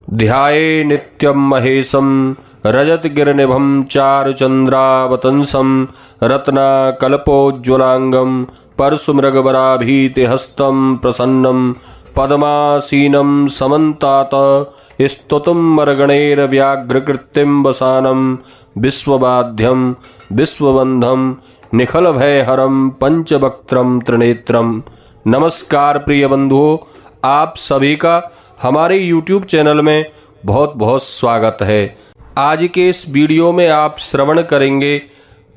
ध्याये नित्यं महेशं रजतगिरिनिभं चारुचन्द्रावतंसं रत्नाकल्पोज्ज्वलांगं परशुमृगवराभीतिहस्तं प्रसन्नं पद्मासीनं समन्तात स्तुतं मर्गणैर्व्याघ्रकृतिं वसानं विश्वबाध्यं विश्वबन्धं निखलभयहरं पंचवक्त्रं त्रिनेत्रं। नमस्कार प्रिय बंधुओं, आप सभी का हमारे YouTube चैनल में बहुत बहुत स्वागत है। आज के इस वीडियो में आप श्रवण करेंगे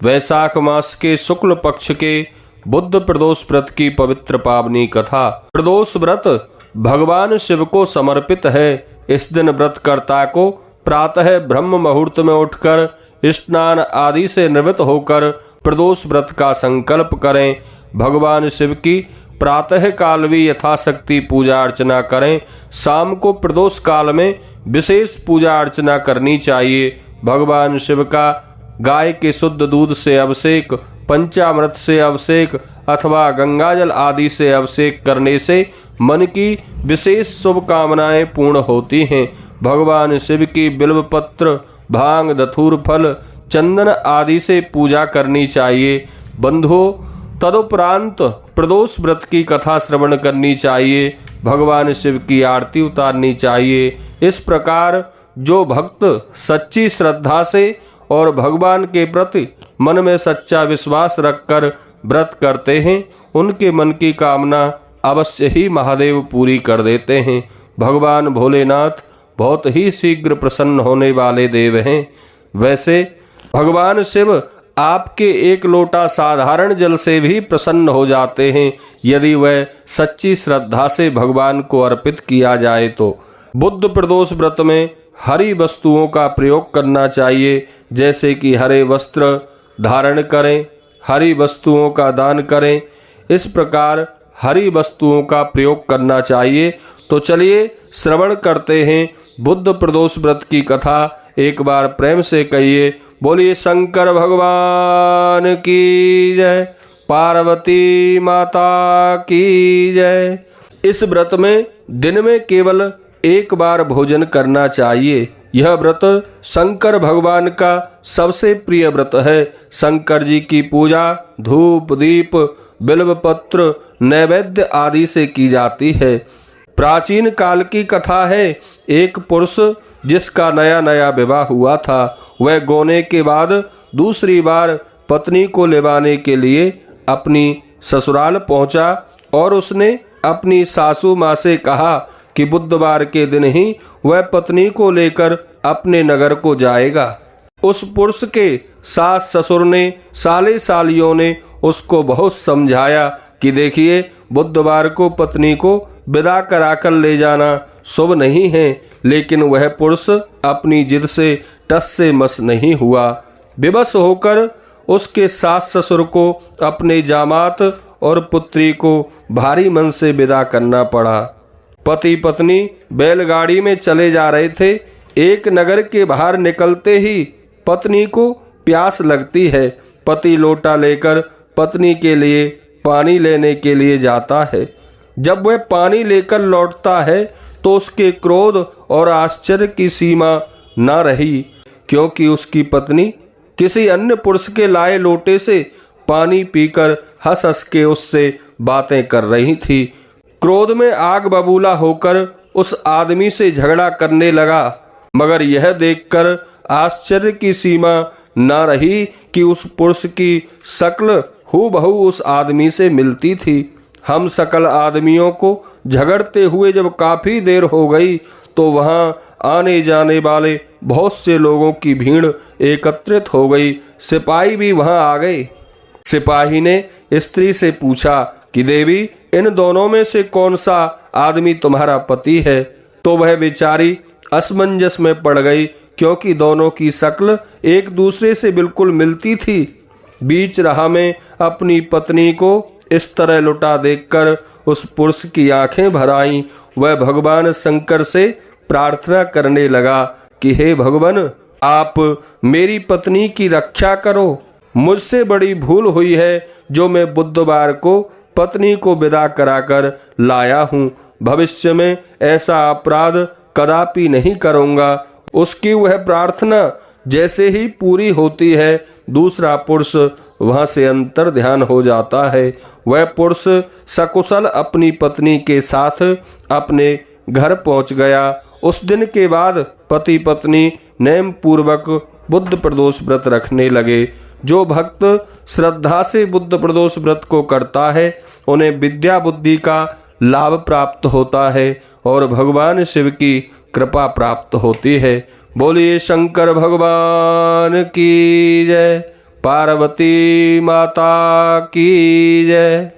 वैशाख मास के शुक्ल पक्ष के बुद्ध प्रदोष व्रत की पवित्र पावनी कथा। प्रदोष व्रत भगवान शिव को समर्पित है। इस दिन व्रतकर्ता को प्रातः ब्रह्म मुहूर्त में उठकर स्नान आदि से निवृत्त होकर प्रदोष व्रत का संकल्प करें। भगवान शिव की प्रातः काल भी यथाशक्ति पूजा अर्चना करें। शाम को प्रदोष काल में विशेष पूजा अर्चना करनी चाहिए। भगवान शिव का गाय के शुद्ध दूध से अभिषेक, पंचामृत से अभिषेक अथवा गंगाजल आदि से अभिषेक करने से मन की विशेष शुभ कामनाएं पूर्ण होती हैं। भगवान शिव की बिल्व पत्र, भांग, धतूर फल, चंदन आदि से पूजा करनी चाहिए। बंधुओं, तदुपरांत प्रदोष व्रत की कथा श्रवण करनी चाहिए। भगवान शिव की आरती उतारनी चाहिए। इस प्रकार जो भक्त सच्ची श्रद्धा से और भगवान के प्रति मन में सच्चा विश्वास रखकर व्रत करते हैं, उनके मन की कामना अवश्य ही महादेव पूरी कर देते हैं। भगवान भोलेनाथ बहुत ही शीघ्र प्रसन्न होने वाले देव हैं। वैसे भगवान शिव आपके एक लोटा साधारण जल से भी प्रसन्न हो जाते हैं, यदि वह सच्ची श्रद्धा से भगवान को अर्पित किया जाए तो। बुद्ध प्रदोष व्रत में हरी वस्तुओं का प्रयोग करना चाहिए, जैसे कि हरे वस्त्र धारण करें, हरी वस्तुओं का दान करें। इस प्रकार हरी वस्तुओं का प्रयोग करना चाहिए। तो चलिए श्रवण करते हैं बुद्ध प्रदोष व्रत की कथा। एक बार प्रेम से कहिए, बोलिए शंकर भगवान की जय, पार्वती माता की जय। इस व्रत में दिन में केवल एक बार भोजन करना चाहिए। यह व्रत शंकर भगवान का सबसे प्रिय व्रत है। शंकर जी की पूजा धूप, दीप, बिल्व पत्र, नैवेद्य आदि से की जाती है। प्राचीन काल की कथा है। एक पुरुष जिसका नया नया विवाह हुआ था, वह गोने के बाद दूसरी बार पत्नी को लेवाने के लिए अपनी ससुराल पहुंचा और उसने अपनी सासू माँ से कहा कि बुधवार के दिन ही वह पत्नी को लेकर अपने नगर को जाएगा। उस पुरुष के सास ससुर ने, साले सालियों ने उसको बहुत समझाया कि देखिए, बुधवार को पत्नी को विदा कराकर ले जाना शुभ नहीं है, लेकिन वह पुरुष अपनी जिद से टस से मस नहीं हुआ। विवश होकर उसके सास ससुर को अपने जामात और पुत्री को भारी मन से विदा करना पड़ा। पति पत्नी बैलगाड़ी में चले जा रहे थे। एक नगर के बाहर निकलते ही पत्नी को प्यास लगती है। पति लोटा लेकर पत्नी के लिए पानी लेने के लिए जाता है। जब वह पानी लेकर लौटता है तो उसके क्रोध और आश्चर्य की सीमा न रही, क्योंकि उसकी पत्नी किसी अन्य पुरुष के लाए लोटे से पानी पीकर हंस हंस के उससे बातें कर रही थी। क्रोध में आग बबूला होकर उस आदमी से झगड़ा करने लगा, मगर यह देखकर आश्चर्य की सीमा न रही कि उस पुरुष की शक्ल हूबहू उस आदमी से मिलती थी। हम सकल आदमियों को झगड़ते हुए जब काफी देर हो गई तो वहां आने जाने वाले बहुत से लोगों की भीड़ एकत्रित हो गई। सिपाही भी वहां आ गए। सिपाही ने स्त्री से पूछा कि देवी, इन दोनों में से कौन सा आदमी तुम्हारा पति है? तो वह बेचारी असमंजस में पड़ गई, क्योंकि दोनों की शक्ल एक दूसरे से बिल्कुल मिलती थी। बीच राह में अपनी पत्नी को इस तरह लुटा देखकर उस पुरुष की आंखें भर आईं। वह भगवान शंकर से प्रार्थना करने लगा कि हे भगवान, आप मेरी पत्नी की रक्षा करो। मुझसे बड़ी भूल हुई है जो मैं बुधवार को पत्नी को विदा कराकर लाया हूँ। भविष्य में ऐसा अपराध कदापि नहीं करूँगा। उसकी वह प्रार्थना जैसे ही पूरी होती है, दूसरा पुरुष वहां से अंतर ध्यान हो जाता है। वह पुरुष सकुशल अपनी पत्नी के साथ अपने घर पहुंच गया। उस दिन के बाद पति पत्नी नेम पूर्वक बुद्ध प्रदोष व्रत रखने लगे। जो भक्त श्रद्धा से बुद्ध प्रदोष व्रत को करता है, उन्हें विद्या बुद्धि का लाभ प्राप्त होता है और भगवान शिव की कृपा प्राप्त होती है। बोलिए शंकर भगवान की जय, पार्वती माता की जय।